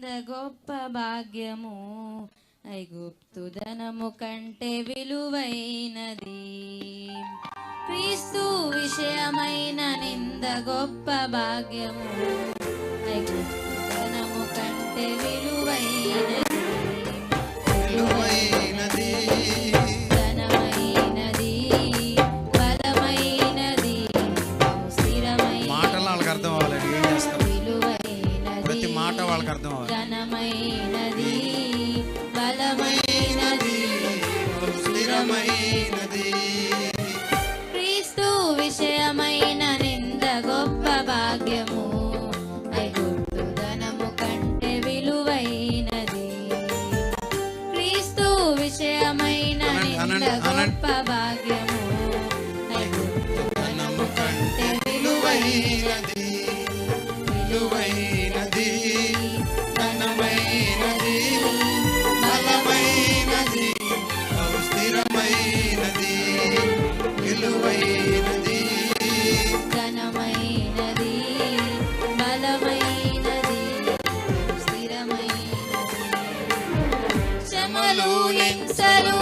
గొప్ప భాగ్యము, ఐగుప్తు ధనము కంటే విలువైనది. క్రీస్తు విషయమైన నింద గొప్ప భాగ్యము, ఐగుప్తు ధనము కంటే విలువైనది. ఘనమైనది, బలమైనది, స్థిరమైన వాళ్ళకి అర్థం అవ్వాలండి. ఏం చేస్తాం? ప్రతి మాట వాళ్ళకి అర్థం అవ్వాలి. ఘనమైనది, బలమైనది, స్థిరమైనది. క్రీస్తు విషయమైన నింద గొప్ప భాగ్యము, ఐగుప్తు ధనము కంటే విలువైనది. క్రీస్తు విషయమైన నింద గొప్ప భాగ్యము, ఐగుప్తు ధనము కంటే విలువైనది. విలువైనది, ఘనమైనది, బలమైనది, స్థిరమైనది. విలువైనది, ఘనమైనది, బలమైనది, స్థిరమైనది. శ్రమలు, హింసలు